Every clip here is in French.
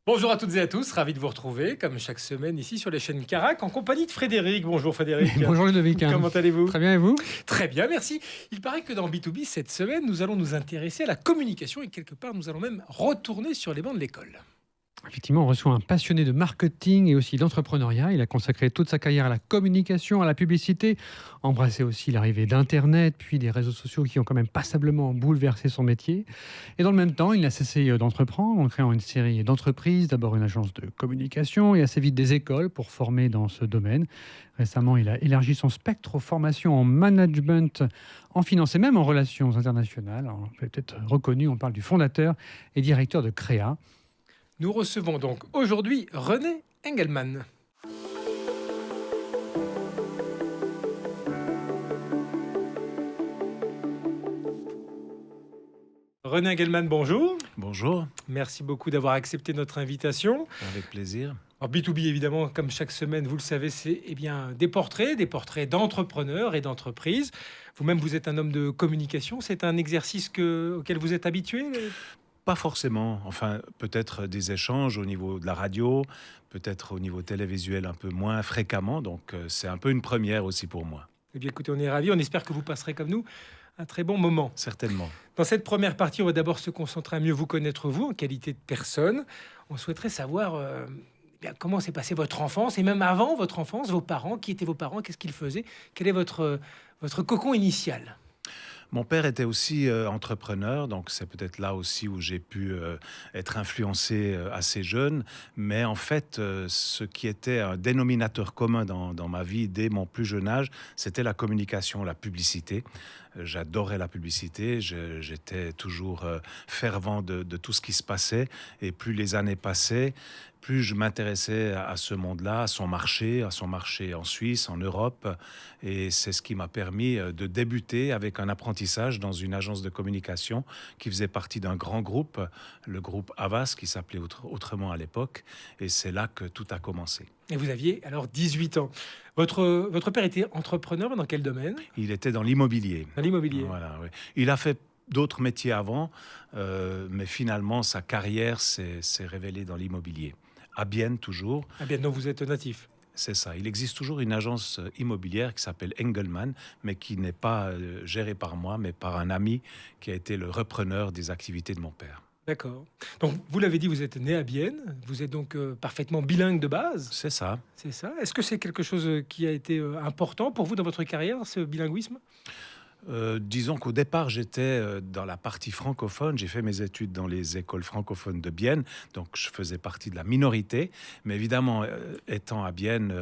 Bonjour à toutes et à tous, ravi de vous retrouver, comme chaque semaine ici sur les chaînes Carac, en compagnie de Frédéric. Bonjour Frédéric. Bonjour Ludovic. Comment allez-vous? Très bien, et vous? Très bien, merci. Il paraît que dans B2B, cette semaine, nous allons nous intéresser à la communication et quelque part, nous allons même retourner sur les bancs de l'école. Effectivement, on reçoit un passionné de marketing et aussi d'entrepreneuriat. Il a consacré toute sa carrière à la communication, à la publicité, embrassé aussi l'arrivée d'Internet, puis des réseaux sociaux qui ont quand même passablement bouleversé son métier. Et dans le même temps, il n'a cessé d'entreprendre en créant une série d'entreprises, d'abord une agence de communication et assez vite des écoles pour former dans ce domaine. Récemment, il a élargi son spectre aux formations en management, en finance et même en relations internationales. Alors, vous avez peut-être reconnu, on parle du fondateur et directeur de Créa. Nous recevons donc aujourd'hui René Engelmann. René Engelmann, bonjour. Bonjour, Merci beaucoup d'avoir accepté notre invitation. avec plaisir. Alors B2B, évidemment, comme chaque semaine, vous le savez, c'est bien des portraits d'entrepreneurs et d'entreprises. Vous-même, vous êtes un homme de communication. C'est un exercice auquel vous êtes habitué? Pas forcément, enfin peut-être des échanges au niveau de la radio, peut-être au niveau télévisuel un peu moins fréquemment, donc c'est un peu une première aussi pour moi, Eh bien, écoutez, on est ravis. On espère que vous passerez comme nous un très bon moment. certainement. Dans cette première partie, on va d'abord se concentrer à mieux vous connaître, vous, en qualité de personne. On souhaiterait savoir comment s'est passée votre enfance, et même avant votre enfance, vos parents. Qui étaient vos parents? Qu'est-ce qu'ils faisaient? Quel est votre cocon initial? Mon père était aussi entrepreneur, donc c'est peut-être là aussi où j'ai pu être influencé assez jeune. Mais en fait, ce qui était un dénominateur commun dans ma vie dès mon plus jeune âge, c'était la communication, la publicité. J'adorais la publicité, j'étais toujours fervent de tout ce qui se passait. Et plus les années passaient, plus je m'intéressais à ce monde-là, à son marché en Suisse, en Europe. Et c'est ce qui m'a permis de débuter avec un apprentissage dans une agence de communication qui faisait partie d'un grand groupe, le groupe Havas, qui s'appelait autrement à l'époque. Et c'est là que tout a commencé. Et vous aviez alors 18 ans. Votre père était entrepreneur, mais dans quel domaine? Il était dans l'immobilier. Dans l'immobilier. Voilà, oui. Il a fait d'autres métiers avant, mais finalement, sa carrière s'est révélée dans l'immobilier. À Bienne, toujours. Ah bien, non, vous êtes natif. C'est ça. Il existe toujours une agence immobilière qui s'appelle Engelmann, mais qui n'est pas gérée par moi, mais par un ami qui a été le repreneur des activités de mon père. D'accord. Donc, vous l'avez dit, vous êtes né à Bienne. Vous êtes donc parfaitement bilingue de base. C'est ça. C'est ça. Est-ce que c'est quelque chose qui a été important pour vous dans votre carrière, ce bilinguisme? Disons qu'au départ, j'étais dans la partie francophone. J'ai fait mes études dans les écoles francophones de Bienne, donc je faisais partie de la minorité. Mais évidemment, étant à Bienne,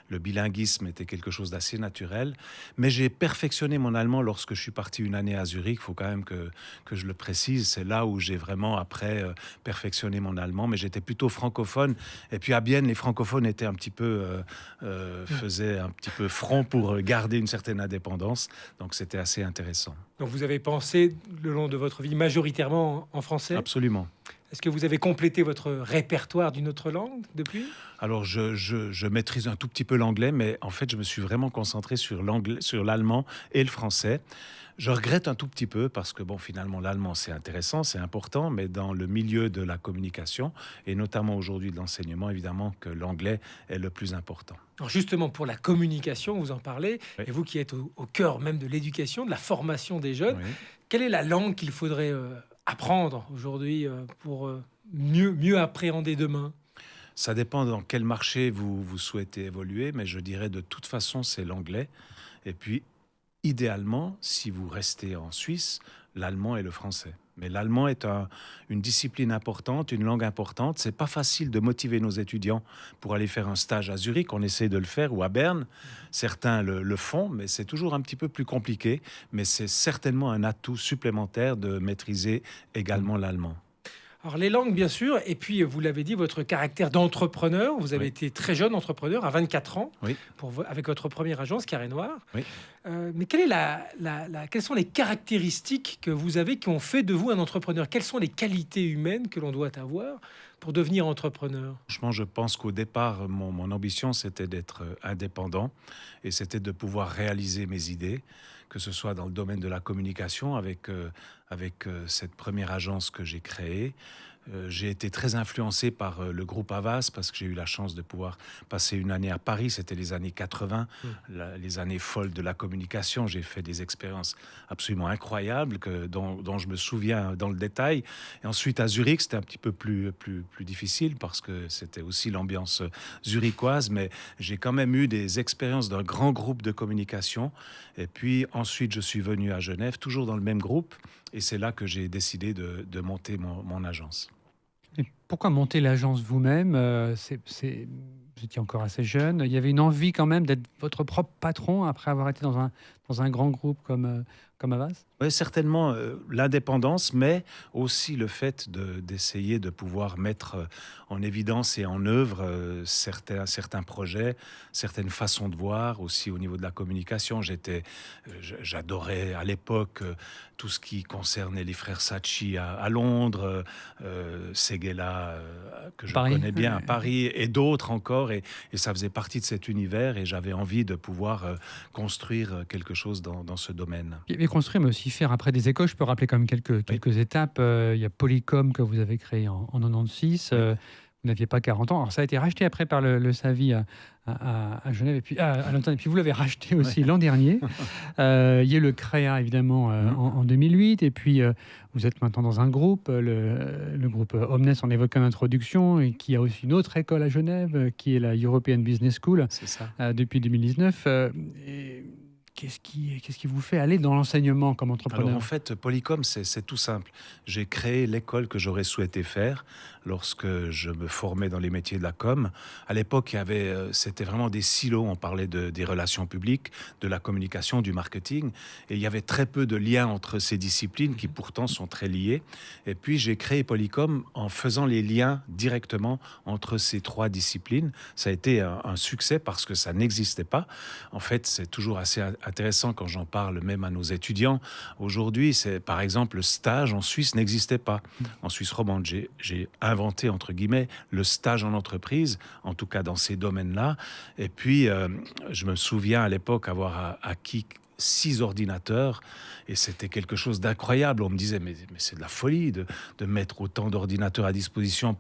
le bilinguisme était quelque chose d'assez naturel. Mais j'ai perfectionné mon allemand lorsque je suis parti une année à Zurich. Il faut quand même que je le précise. C'est là où j'ai vraiment, après, perfectionné mon allemand. Mais j'étais plutôt francophone. Et puis à Bienne, les francophones étaient un petit peu, faisaient un petit peu front pour garder une certaine indépendance. Donc c'était assez intéressant. Donc, vous avez pensé le long de votre vie majoritairement en français. Absolument. Est-ce que vous avez complété votre répertoire d'une autre langue depuis? Alors, je maîtrise un tout petit peu l'anglais, mais en fait, je me suis vraiment concentré sur l'anglais, sur l'allemand et le français. Je regrette un tout petit peu parce que, bon, finalement, l'allemand, c'est intéressant, c'est important, mais dans le milieu de la communication, et notamment aujourd'hui de l'enseignement, évidemment que l'anglais est le plus important. Alors justement, pour la communication, vous en parlez, Oui. et vous qui êtes au cœur même de l'éducation, de la formation des jeunes, Oui. quelle est la langue qu'il faudrait apprendre aujourd'hui pour mieux appréhender demain? Ça dépend dans quel marché vous souhaitez évoluer, mais je dirais de toute façon, c'est l'anglais. Et puis, idéalement, si vous restez en Suisse, l'allemand et le français. Mais l'allemand est une discipline importante, une langue importante. C'est pas facile de motiver nos étudiants pour aller faire un stage à Zurich. On essaie de le faire, ou à Berne. Certains le font, mais c'est toujours un petit peu plus compliqué. Mais c'est certainement un atout supplémentaire de maîtriser également l'allemand. Alors les langues, bien sûr, et puis vous l'avez dit, votre caractère d'entrepreneur. Vous avez Oui. été très jeune entrepreneur, à 24 ans, Oui. avec votre première agence, Carré Noir. Oui. Mais quelles sont les caractéristiques que vous avez qui ont fait de vous un entrepreneur? Quelles sont les qualités humaines que l'on doit avoir pour devenir entrepreneur? Franchement, je pense qu'au départ, mon ambition, c'était d'être indépendant et c'était de pouvoir réaliser mes idées, que ce soit dans le domaine de la communication avec cette première agence que j'ai créée, J'ai été très influencé par le groupe Havas parce que j'ai eu la chance de pouvoir passer une année à Paris. C'était les années 80, les années folles de la communication. J'ai fait des expériences absolument incroyables dont je me souviens dans le détail. Et ensuite à Zurich, c'était un petit peu plus difficile parce que c'était aussi l'ambiance zurichoise. Mais j'ai quand même eu des expériences d'un grand groupe de communication. Et puis ensuite, je suis venu à Genève, toujours dans le même groupe. Et c'est là que j'ai décidé de monter mon agence. Et pourquoi monter l'agence vous-même? Vous étiez encore assez jeune. Il y avait une envie quand même d'être votre propre patron après avoir été dans un grand groupe comme Havas? Oui, certainement l'indépendance, mais aussi le fait d'essayer de pouvoir mettre en évidence et en œuvre certains projets, certaines façons de voir, aussi au niveau de la communication. J'adorais à l'époque tout ce qui concernait les frères Saatchi à Londres, Séguéla, que je Paris. connais bien à Paris, et d'autres encore, et ça faisait partie de cet univers, et j'avais envie de pouvoir construire quelque chose dans ce domaine. Et construire, mais aussi faire après des écoles. Je peux rappeler quand même quelques étapes. Il y a Polycom que vous avez créé en 96. Vous n'aviez pas 40 ans. Alors ça a été racheté après par le Savi à Genève et puis à Lausanne. Et puis vous l'avez racheté aussi l'an dernier. Il y a le CREA évidemment en 2008. Et puis vous êtes maintenant dans un groupe, le groupe Omnes, on évoquait en introduction, et qui a aussi une autre école à Genève, qui est la European Business School, C'est ça. depuis 2019. Qu'est-ce qui vous fait aller dans l'enseignement comme entrepreneur? Alors en fait, Polycom, c'est tout simple. J'ai créé l'école que j'aurais souhaité faire lorsque je me formais dans les métiers de la com. À l'époque, c'était vraiment des silos. On parlait des relations publiques, de la communication, du marketing. Et il y avait très peu de liens entre ces disciplines qui pourtant sont très liées. Et puis j'ai créé Polycom en faisant les liens directement entre ces trois disciplines. Ça a été un succès parce que ça n'existait pas. En fait, c'est toujours assez intéressant quand j'en parle même à nos étudiants. Aujourd'hui, par exemple, le stage en Suisse n'existait pas. En Suisse romande, j'ai inventé, entre guillemets, le stage en entreprise, en tout cas dans ces domaines-là. Et puis, je me souviens à l'époque avoir acquis 6 ordinateurs, et c'était quelque chose d'incroyable. On me disait, mais c'est de la folie de mettre autant d'ordinateurs à disposition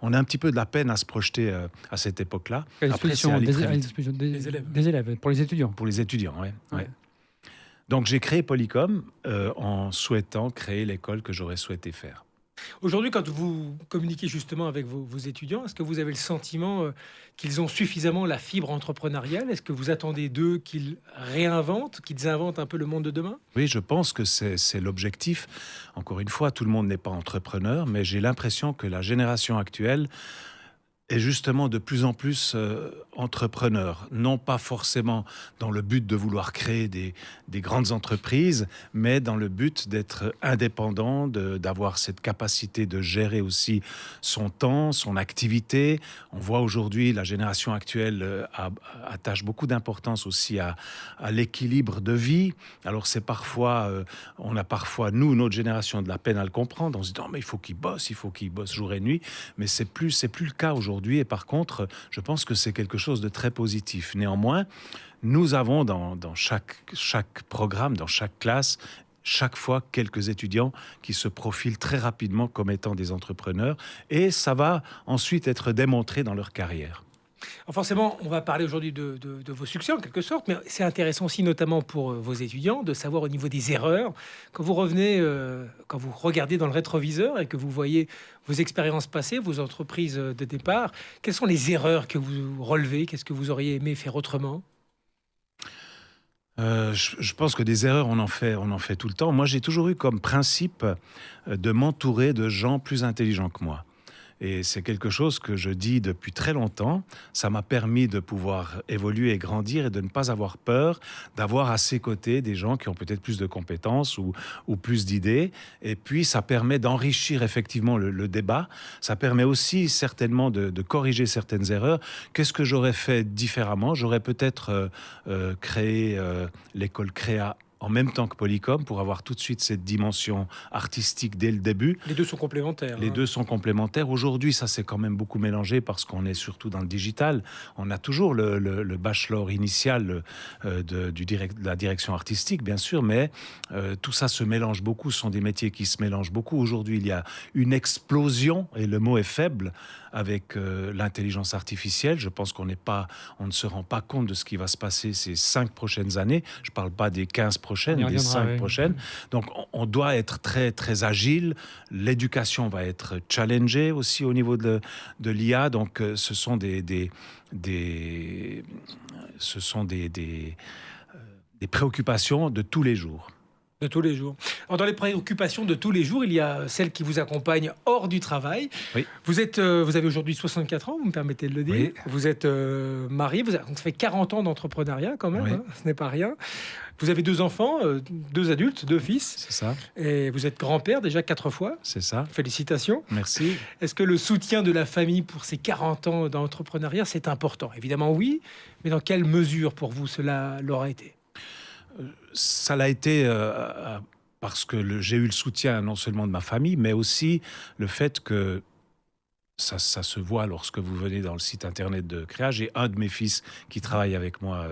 on a un petit peu de la peine à se projeter à cette époque-là. À disposition Des élèves. des élèves, pour les étudiants. Pour les étudiants, oui. Ouais. Donc j'ai créé Polycom en souhaitant créer l'école que j'aurais souhaité faire. Aujourd'hui, quand vous communiquez justement avec vos étudiants, est-ce que vous avez le sentiment qu'ils ont suffisamment la fibre entrepreneuriale? Est-ce que vous attendez d'eux qu'ils réinventent, qu'ils inventent un peu le monde de demain? Oui, je pense que c'est l'objectif. Encore une fois, tout le monde n'est pas entrepreneur, mais j'ai l'impression que la génération actuelle est justement de plus en plus entrepreneur, non pas forcément dans le but de vouloir créer des grandes entreprises, mais dans le but d'être indépendant, d'avoir cette capacité de gérer aussi son temps, son activité. On voit aujourd'hui, la génération actuelle attache beaucoup d'importance aussi à l'équilibre de vie. Alors c'est parfois, on a parfois, nous, notre génération, de la peine à le comprendre. On se dit, non, mais il faut qu'il bosse jour et nuit. Mais c'est plus le cas aujourd'hui. Et par contre, je pense que c'est quelque chose de très positif. Néanmoins, nous avons dans chaque programme, dans chaque classe, chaque fois quelques étudiants qui se profilent très rapidement comme étant des entrepreneurs, et ça va ensuite être démontré dans leur carrière. Alors forcément, on va parler aujourd'hui de vos succès en quelque sorte, mais c'est intéressant aussi, notamment pour vos étudiants, de savoir au niveau des erreurs. Quand vous quand vous regardez dans le rétroviseur et que vous voyez vos expériences passées, vos entreprises de départ, quelles sont les erreurs que vous relevez? Qu'est-ce que vous auriez aimé faire autrement? Je pense que des erreurs, on en fait tout le temps. Moi, j'ai toujours eu comme principe de m'entourer de gens plus intelligents que moi. Et c'est quelque chose que je dis depuis très longtemps. Ça m'a permis de pouvoir évoluer et grandir et de ne pas avoir peur d'avoir à ses côtés des gens qui ont peut-être plus de compétences ou plus d'idées. Et puis, ça permet d'enrichir effectivement le débat. Ça permet aussi certainement de corriger certaines erreurs. Qu'est-ce que j'aurais fait différemment? J'aurais peut-être créé l'école CREA en même temps que Polycom pour avoir tout de suite cette dimension artistique dès le début. Les deux sont complémentaires. Les deux sont complémentaires. Aujourd'hui, ça s'est quand même beaucoup mélangé parce qu'on est surtout dans le digital. On a toujours le bachelor initial de la direction artistique, bien sûr, mais tout ça se mélange beaucoup. Ce sont des métiers qui se mélangent beaucoup. Aujourd'hui, il y a une explosion, et le mot est faible, avec l'intelligence artificielle. Je pense on ne se rend pas compte de ce qui va se passer ces 5 prochaines années. Je ne parle pas des 15 prochaines, des 5 prochaines. Donc, on doit être très, très agile. L'éducation va être challengée aussi au niveau de l'IA. Donc, ce sont des préoccupations de tous les jours. De tous les jours. Alors, dans les préoccupations de tous les jours, il y a celles qui vous accompagnent hors du travail. Oui. Vous avez aujourd'hui 64 ans, vous me permettez de le dire. Oui. Vous êtes marié, ça fait 40 ans d'entrepreneuriat quand même, Oui. Ce n'est pas rien. Vous avez 2 enfants, 2 adultes, 2 fils. C'est ça. Et vous êtes grand-père déjà 4 fois. C'est ça. Félicitations. Merci. Est-ce que le soutien de la famille pour ces 40 ans d'entrepreneuriat, c'est important? Évidemment oui, mais dans quelle mesure pour vous cela l'aura été? Ça l'a été parce que j'ai eu le soutien non seulement de ma famille, mais aussi le fait que ça se voit lorsque vous venez dans le site internet de Créa. J'ai un de mes fils qui travaille avec moi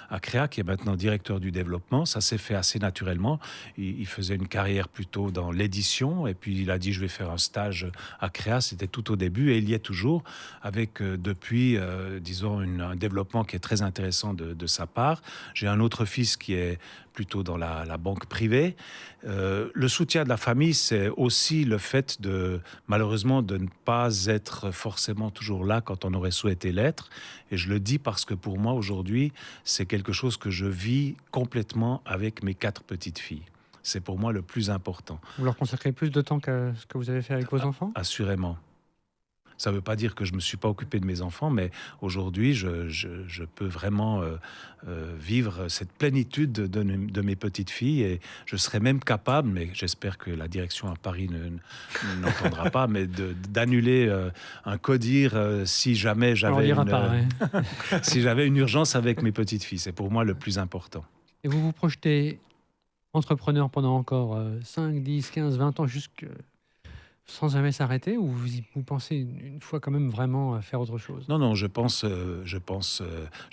à Créa, qui est maintenant directeur du développement. Ça s'est fait assez naturellement. Il faisait une carrière plutôt dans l'édition, et puis il a dit je vais faire un stage à Créa. C'était tout au début, et il y est toujours, avec depuis, disons, un développement qui est très intéressant de sa part. J'ai un autre fils qui est plutôt dans la banque privée. Le soutien de la famille, c'est aussi le fait malheureusement, de ne pas être forcément toujours là quand on aurait souhaité l'être. Et je le dis parce que pour moi, aujourd'hui, c'est quelque chose que je vis complètement avec mes 4 petites filles. C'est pour moi le plus important. Vous leur consacrez plus de temps que ce que vous avez fait avec vos enfants? Assurément. Ça ne veut pas dire que je ne me suis pas occupé de mes enfants, mais aujourd'hui, je peux vraiment vivre cette plénitude de mes petites filles, et je serais même capable, mais j'espère que la direction à Paris n'entendra pas, mais d'annuler un codir si jamais j'avais si j'avais une urgence avec mes petites filles. C'est pour moi le plus important. Et vous vous projetez entrepreneur pendant encore 5, 10, 15, 20 ans, sans jamais s'arrêter, ou vous pensez une fois quand même vraiment faire autre chose? Non, je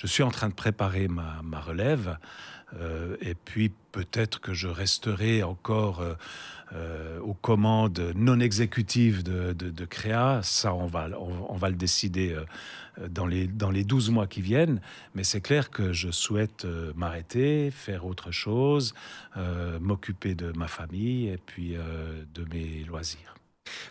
suis en train de préparer ma relève, et puis peut-être que je resterai encore aux commandes non exécutives de Créa. Ça, on va le décider dans les 12 mois qui viennent, mais c'est clair que je souhaite m'arrêter, faire autre chose, m'occuper de ma famille et puis de mes loisirs.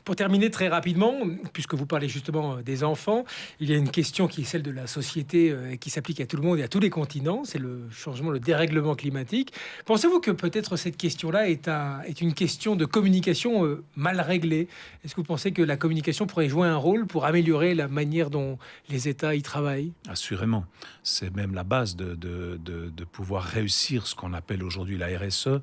Pour terminer très rapidement, puisque vous parlez justement des enfants, il y a une question qui est celle de la société et qui s'applique à tout le monde et à tous les continents, c'est le changement, le dérèglement climatique. Pensez-vous que peut-être cette question-là est une question de communication mal réglée? Est-ce que vous pensez que la communication pourrait jouer un rôle pour améliorer la manière dont les États y travaillent? Assurément. C'est même la base de pouvoir réussir ce qu'on appelle aujourd'hui la RSE.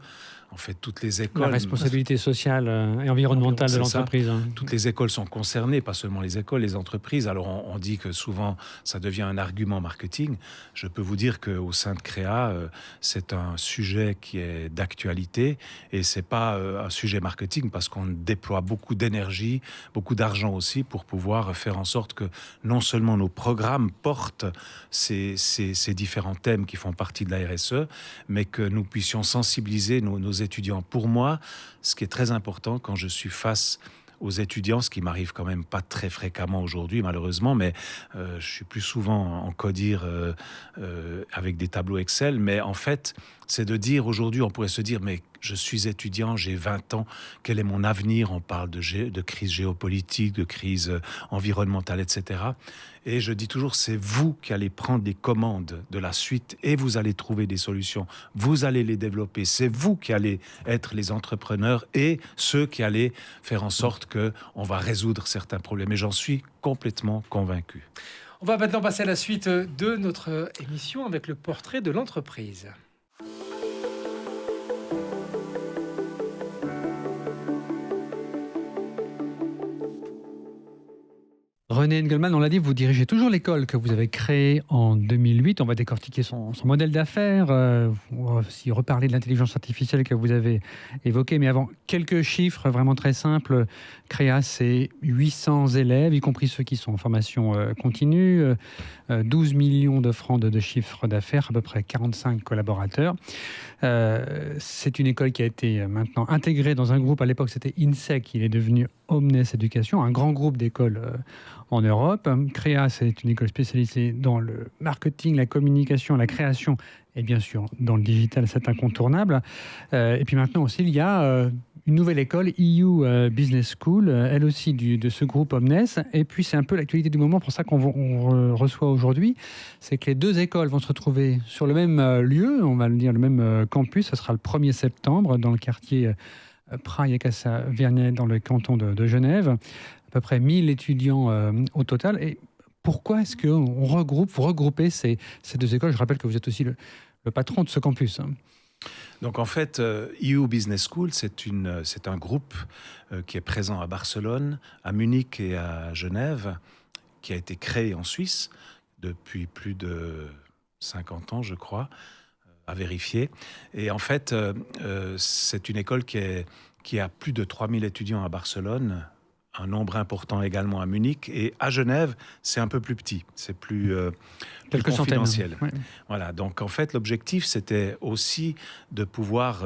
En fait, toutes les écoles... La responsabilité sociale et environnementale de l'entreprise. Toutes les écoles sont concernées, pas seulement les écoles, les entreprises. Alors, on dit que souvent, ça devient un argument marketing. Je peux vous dire qu'au sein de Créa, c'est un sujet qui est d'actualité, et c'est pas un sujet marketing parce qu'on déploie beaucoup d'énergie, beaucoup d'argent aussi pour pouvoir faire en sorte que non seulement nos programmes portent ces différents thèmes qui font partie de la RSE, mais que nous puissions sensibiliser nos étudiants. Pour moi, ce qui est très important quand je suis face aux étudiants, ce qui m'arrive quand même pas très fréquemment aujourd'hui, malheureusement, mais je suis plus souvent en codir avec des tableaux Excel, mais en fait, c'est de dire aujourd'hui, on pourrait se dire, mais je suis étudiant, j'ai 20 ans, quel est mon avenir? On parle de crise géopolitique, de crise environnementale, etc. Et je dis toujours, c'est vous qui allez prendre les commandes de la suite et vous allez trouver des solutions. Vous allez les développer. C'est vous qui allez être les entrepreneurs et ceux qui allez faire en sorte qu'on va résoudre certains problèmes. Et j'en suis complètement convaincu. On va maintenant passer à la suite de notre émission avec le portrait de l'entreprise. René Engelmann, on l'a dit, vous dirigez toujours l'école que vous avez créée en 2008. On va décortiquer son modèle d'affaires, on va aussi reparler de l'intelligence artificielle que vous avez évoquée. Mais avant, quelques chiffres vraiment très simples. Créa, c'est 800 élèves, y compris ceux qui sont en formation continue, 12 millions de francs de chiffre d'affaires, à peu près 45 collaborateurs. C'est une école qui a été maintenant intégrée dans un groupe. À l'époque, c'était INSEC. Il est devenu Omnes Éducation, un grand groupe d'écoles en Europe. Créa, c'est une école spécialisée dans le marketing, la communication, la création et bien sûr dans le digital, c'est incontournable. Et puis maintenant aussi, il y a une nouvelle école, EU Business School, elle aussi de ce groupe Omnes. Et puis c'est un peu l'actualité du moment, pour ça qu'on reçoit aujourd'hui, c'est que les deux écoles vont se retrouver sur le même lieu, on va le dire le même campus. Ce sera le 1er septembre dans le quartier Praille-Casa-Vernet dans le canton de Genève. À peu près 1000 étudiants au total. Et pourquoi est-ce que vous regroupez ces deux écoles? Je rappelle que vous êtes aussi le patron de ce campus. Donc en fait, EU Business School, c'est un groupe qui est présent à Barcelone, à Munich et à Genève, qui a été créé en Suisse depuis plus de 50 ans, je crois, à vérifier. Et en fait, c'est une école qui a plus de 3000 étudiants à Barcelone, un nombre important également à Munich, et à Genève, c'est un peu plus petit, c'est plus confidentiel. Ouais. Voilà, donc en fait, l'objectif, c'était aussi de pouvoir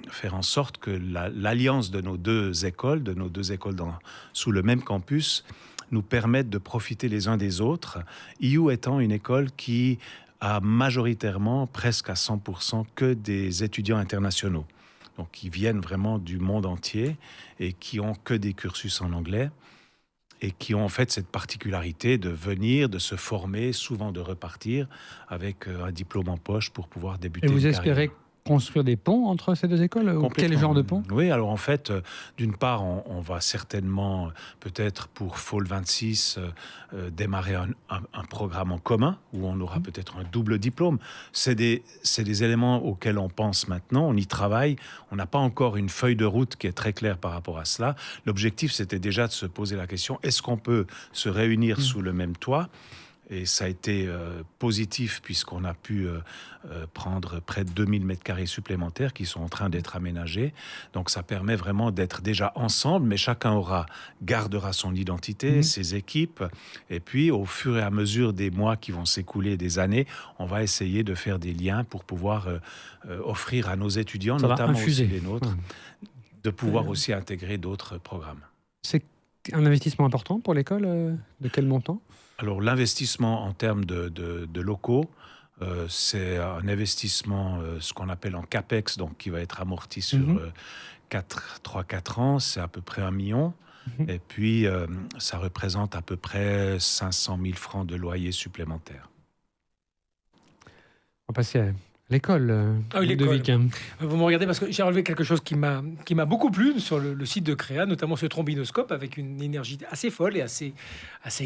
faire en sorte que l'alliance de nos deux écoles, sous le même campus, nous permette de profiter les uns des autres. EU étant une école qui a majoritairement, presque à 100%, que des étudiants internationaux. Donc, qui viennent vraiment du monde entier et qui ont que des cursus en anglais et qui ont en fait cette particularité de venir, de se former, souvent de repartir avec un diplôme en poche pour pouvoir débuter. Et vous espérez construire des ponts entre ces deux écoles, ou quel genre de pont? Oui, alors en fait, d'une part, on va certainement, peut-être pour Fall 26, démarrer un programme en commun où on aura peut-être un double diplôme. C'est des éléments auxquels on pense maintenant, on y travaille. On n'a pas encore une feuille de route qui est très claire par rapport à cela. L'objectif, c'était déjà de se poser la question, est-ce qu'on peut se réunir sous le même toit ? Et ça a été positif puisqu'on a pu prendre près de 2000 m² supplémentaires qui sont en train d'être aménagés. Donc ça permet vraiment d'être déjà ensemble, mais chacun gardera son identité, ses équipes. Et puis au fur et à mesure des mois qui vont s'écouler, des années, on va essayer de faire des liens pour pouvoir offrir à nos étudiants, ça notamment aussi les nôtres, de pouvoir aussi intégrer d'autres programmes. C'est un investissement important pour l'école, de quel montant ? Alors l'investissement en termes de locaux, c'est un investissement, ce qu'on appelle en CAPEX, donc qui va être amorti sur 3-4 ans, c'est à peu près 1 million. Et puis ça représente à peu près 500 000 francs de loyer supplémentaire. On va passer à l'école de Vic. Vous me regardez parce que j'ai relevé quelque chose qui m'a beaucoup plu sur le site de Créa, notamment ce trombinoscope avec une énergie assez folle et assez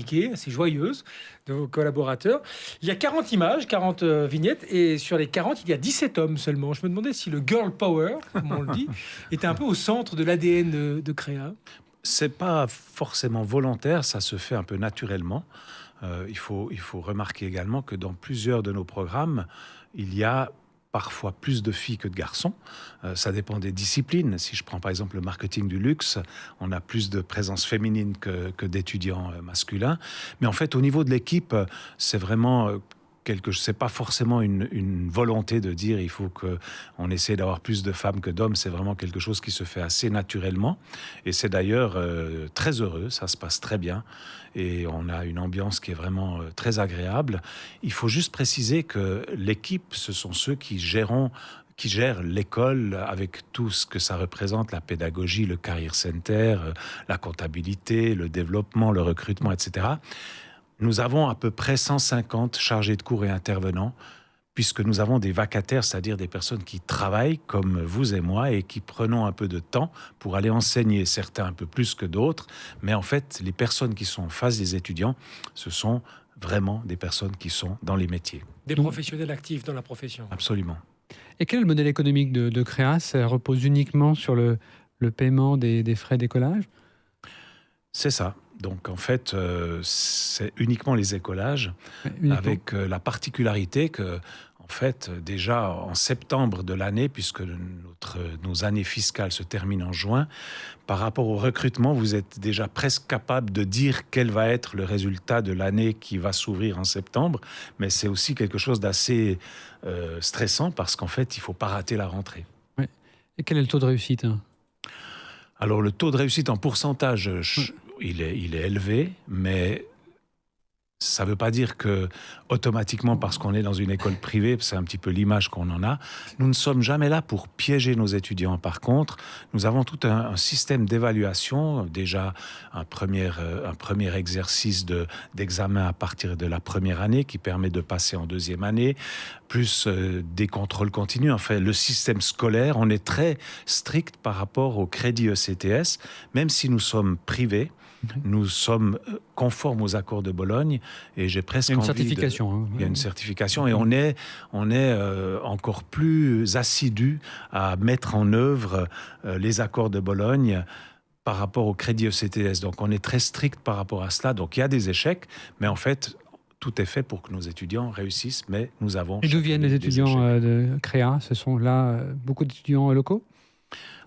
gaie, assez joyeuse de vos collaborateurs. Il y a 40 images, 40 vignettes, et sur les 40, il y a 17 hommes seulement. Je me demandais si le girl power, comme on le dit, était un peu au centre de l'ADN de Créa. C'est pas forcément volontaire, ça se fait un peu naturellement. Il faut remarquer également que dans plusieurs de nos programmes, il y a parfois plus de filles que de garçons. Ça dépend des disciplines. Si je prends par exemple le marketing du luxe, on a plus de présence féminine que d'étudiants masculins. Mais en fait, au niveau de l'équipe, c'est vraiment... c'est pas forcément une volonté de dire il faut qu'on essaie d'avoir plus de femmes que d'hommes. C'est vraiment quelque chose qui se fait assez naturellement. Et c'est d'ailleurs très heureux, ça se passe très bien. Et on a une ambiance qui est vraiment très agréable. Il faut juste préciser que l'équipe, ce sont ceux qui gèrent l'école avec tout ce que ça représente, la pédagogie, le career center, la comptabilité, le développement, le recrutement, etc. Nous avons à peu près 150 chargés de cours et intervenants, puisque nous avons des vacataires, c'est-à-dire des personnes qui travaillent comme vous et moi et qui prenons un peu de temps pour aller enseigner, certains un peu plus que d'autres. Mais en fait, les personnes qui sont en face des étudiants, ce sont vraiment des personnes qui sont dans les métiers. Des professionnels actifs dans la profession. Absolument. Et quel est le modèle économique de Créa ? Ça repose uniquement sur le paiement des frais d'écolage ? C'est ça. Donc en fait, c'est uniquement les écolages, Uniquement. avec la particularité que, en fait, déjà en septembre de l'année, puisque nos années fiscales se terminent en juin, par rapport au recrutement, vous êtes déjà presque capable de dire quel va être le résultat de l'année qui va s'ouvrir en septembre, mais c'est aussi quelque chose d'assez stressant parce qu'en fait, il ne faut pas rater la rentrée. Ouais. Et quel est le taux de réussite, hein? Alors le taux de réussite en pourcentage, il est élevé, mais ça ne veut pas dire que automatiquement, parce qu'on est dans une école privée, c'est un petit peu l'image qu'on en a, nous ne sommes jamais là pour piéger nos étudiants. Par contre, nous avons tout un système d'évaluation, déjà un premier exercice d'examen à partir de la première année qui permet de passer en deuxième année, plus des contrôles continus. Enfin, le système scolaire, on est très strict par rapport au crédit ECTS, même si nous sommes privés. Nous sommes conformes aux accords de Bologne et j'ai presque envie certification. Il y a une certification et on est encore plus assidus à mettre en œuvre les accords de Bologne par rapport au crédit ECTS. Donc on est très strict par rapport à cela. Donc il y a des échecs, mais en fait tout est fait pour que nos étudiants réussissent, mais nous avons... Et d'où viennent les étudiants de Créa? Ce sont là beaucoup d'étudiants locaux?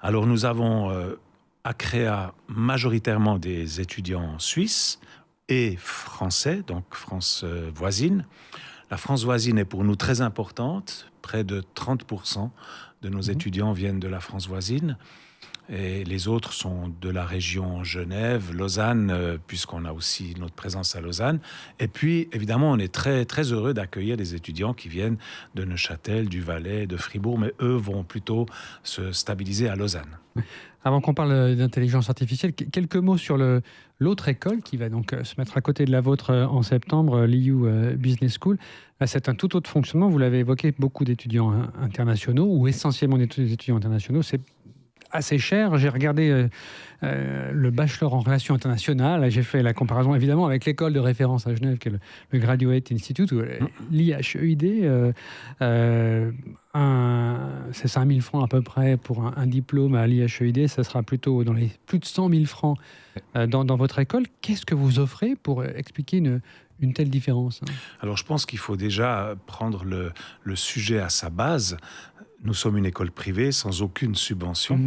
Alors nous avons... à Créa, majoritairement des étudiants suisses et français, donc France voisine. La France voisine est pour nous très importante. Près de 30% de nos étudiants viennent de la France voisine. Et les autres sont de la région Genève, Lausanne, puisqu'on a aussi notre présence à Lausanne. Et puis, évidemment, on est très, très heureux d'accueillir des étudiants qui viennent de Neuchâtel, du Valais, de Fribourg, mais eux vont plutôt se stabiliser à Lausanne. Avant qu'on parle d'intelligence artificielle, quelques mots sur l'autre école qui va donc se mettre à côté de la vôtre en septembre, l'EU Business School. Là, c'est un tout autre fonctionnement. Vous l'avez évoqué, beaucoup d'étudiants internationaux, ou essentiellement des étudiants internationaux. C'est assez cher. J'ai regardé le bachelor en relations internationales. J'ai fait la comparaison évidemment avec l'école de référence à Genève, qui est le Graduate Institute, ou l'IHEID. C'est 5 000 francs à peu près pour un diplôme à l'IHEID. Ça sera plutôt dans les plus de 100 000 francs dans votre école. Qu'est-ce que vous offrez pour expliquer une telle différence? Alors je pense qu'il faut déjà prendre le sujet à sa base. Nous sommes une école privée sans aucune subvention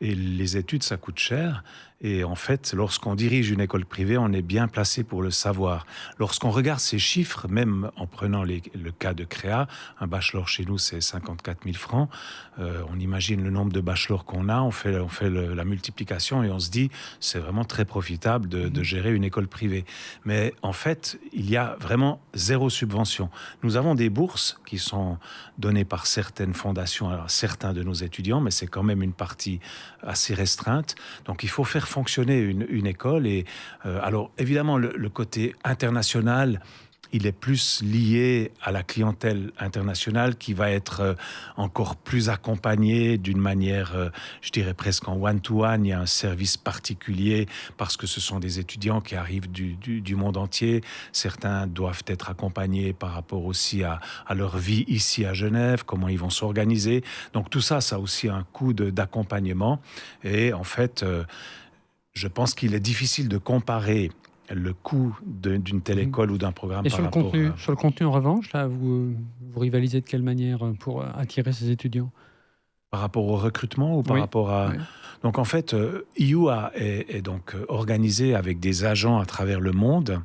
et les études, ça coûte cher. Et en fait, lorsqu'on dirige une école privée, on est bien placé pour le savoir. Lorsqu'on regarde ces chiffres, même en prenant le cas de Créa, un bachelor chez nous, c'est 54 000 francs. On imagine le nombre de bachelors qu'on a, on fait la multiplication et on se dit, c'est vraiment très profitable de gérer une école privée. Mais en fait, il y a vraiment zéro subvention. Nous avons des bourses qui sont données par certaines fondations à certains de nos étudiants, mais c'est quand même une partie assez restreinte. Donc il faut faire fonctionner une école. Et alors évidemment, le côté international, il est plus lié à la clientèle internationale qui va être encore plus accompagnée d'une manière, je dirais presque en one-to-one. Il y a un service particulier parce que ce sont des étudiants qui arrivent du monde entier. Certains doivent être accompagnés par rapport aussi à leur vie ici à Genève, comment ils vont s'organiser. Donc tout ça, ça a aussi un coût d'accompagnement. Et en fait, je pense qu'il est difficile de comparer le coût d'une telle école ou d'un programme. Et sur le contenu, en revanche, là, vous rivalisez de quelle manière pour attirer ces étudiants? Par rapport au recrutement ou par rapport à... Oui. Donc en fait, EU est donc organisé avec des agents à travers le monde.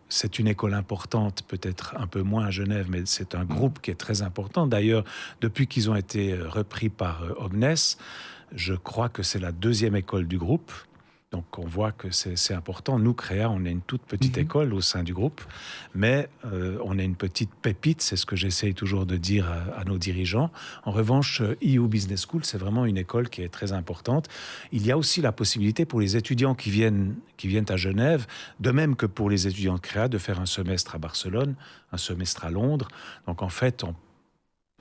C'est une école importante, peut-être un peu moins à Genève, mais c'est un groupe qui est très important. D'ailleurs, depuis qu'ils ont été repris par Omnes, je crois que c'est la deuxième école du groupe. Donc on voit que c'est important. Nous, Créa, on est une toute petite école au sein du groupe, mais on est une petite pépite, c'est ce que j'essaye toujours de dire à nos dirigeants. En revanche, EU Business School, c'est vraiment une école qui est très importante. Il y a aussi la possibilité pour les étudiants qui viennent à Genève, de même que pour les étudiants de Créa, de faire un semestre à Barcelone, un semestre à Londres. Donc en fait,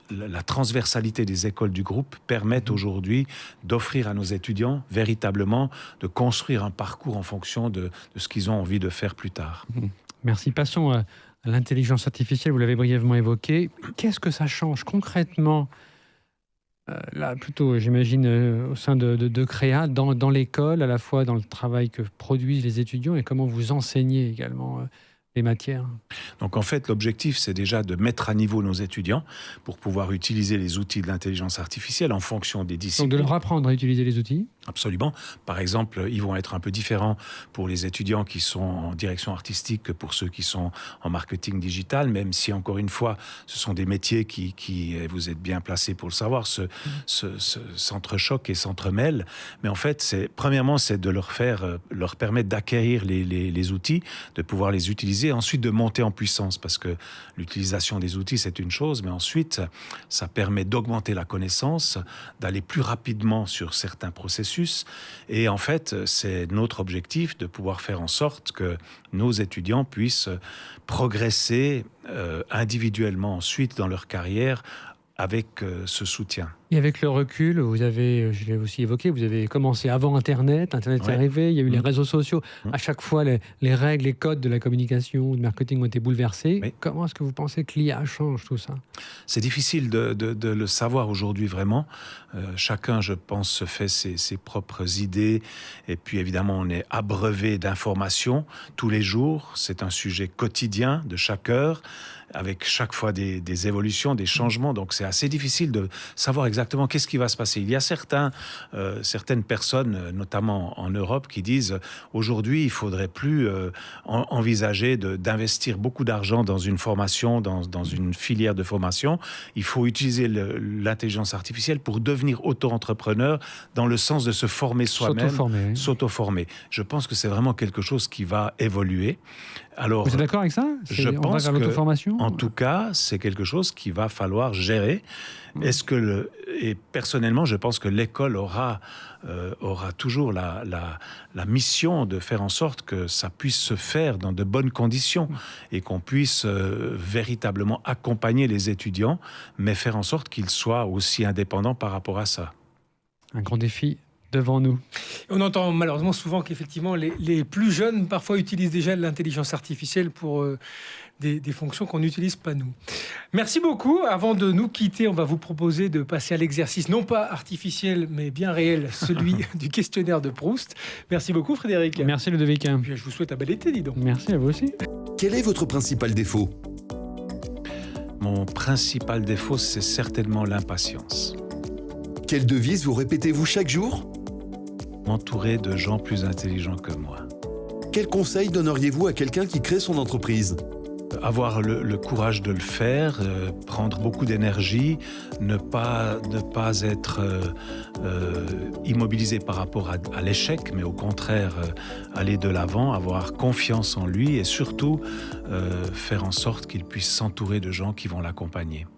la transversalité des écoles du groupe permet aujourd'hui d'offrir à nos étudiants véritablement de construire un parcours en fonction de ce qu'ils ont envie de faire plus tard. Merci. Passons à l'intelligence artificielle, vous l'avez brièvement évoqué. Qu'est-ce que ça change concrètement Là, plutôt, j'imagine, au sein de Créa, dans l'école, à la fois dans le travail que produisent les étudiants et comment vous enseignez également les matières. Donc en fait, l'objectif, c'est déjà de mettre à niveau nos étudiants pour pouvoir utiliser les outils de l'intelligence artificielle en fonction des Donc disciplines. de leur apprendre à utiliser les outils. Absolument. Par exemple, ils vont être un peu différents pour les étudiants qui sont en direction artistique que pour ceux qui sont en marketing digital, même si, encore une fois, ce sont des métiers qui vous êtes bien placés pour le savoir, s'entrechoquent et s'entremêlent. Mais en fait, premièrement, c'est de leur permettre d'acquérir les outils, de pouvoir les utiliser, ensuite de monter en puissance, parce que l'utilisation des outils, c'est une chose, mais ensuite, ça permet d'augmenter la connaissance, d'aller plus rapidement sur certains processus. Et en fait, c'est notre objectif de pouvoir faire en sorte que nos étudiants puissent progresser individuellement ensuite dans leur carrière avec ce soutien. Et avec le recul, vous avez, je l'ai aussi évoqué, vous avez commencé avant Internet est arrivé, il y a eu les réseaux sociaux. À chaque fois, les règles, les codes de la communication, du marketing ont été bouleversés. Oui. Comment est-ce que vous pensez que l'IA change tout ça? C'est difficile de le savoir aujourd'hui vraiment. Chacun, je pense, se fait ses propres idées. Et puis évidemment, on est abreuvé d'informations tous les jours. C'est un sujet quotidien de chaque heure, avec chaque fois des évolutions, des changements. Donc c'est assez difficile de savoir exactement qu'est-ce qui va se passer. Il y a certaines personnes, notamment en Europe, qui disent aujourd'hui, il faudrait plus envisager d'investir beaucoup d'argent dans une formation, dans une filière de formation. Il faut utiliser l'intelligence artificielle pour devenir auto-entrepreneur dans le sens de se former soi-même, s'auto-former. Je pense que c'est vraiment quelque chose qui va évoluer. Alors, vous êtes d'accord avec ça? Je pense vers l'auto-formation? En tout cas, c'est quelque chose qu'il va falloir gérer. Et personnellement, je pense que l'école aura toujours la mission de faire en sorte que ça puisse se faire dans de bonnes conditions et qu'on puisse véritablement accompagner les étudiants, mais faire en sorte qu'ils soient aussi indépendants par rapport à ça. Un grand défi devant nous. On entend malheureusement souvent qu'effectivement les plus jeunes parfois utilisent déjà l'intelligence artificielle pour des fonctions qu'on n'utilise pas nous. Merci beaucoup. Avant de nous quitter, on va vous proposer de passer à l'exercice non pas artificiel mais bien réel, celui du questionnaire de Proust. Merci beaucoup Frédéric. Merci Ludovic. Et puis, je vous souhaite un bel été, dis donc. Merci à vous aussi. Quel est votre principal défaut? Mon principal défaut, c'est certainement l'impatience. Quelle devise vous répétez-vous chaque jour? M'entourer de gens plus intelligents que moi. Quel conseil donneriez-vous à quelqu'un qui crée son entreprise? Avoir le courage de le faire, prendre beaucoup d'énergie, ne pas être immobilisé par rapport à l'échec, mais au contraire aller de l'avant, avoir confiance en lui et surtout faire en sorte qu'il puisse s'entourer de gens qui vont l'accompagner.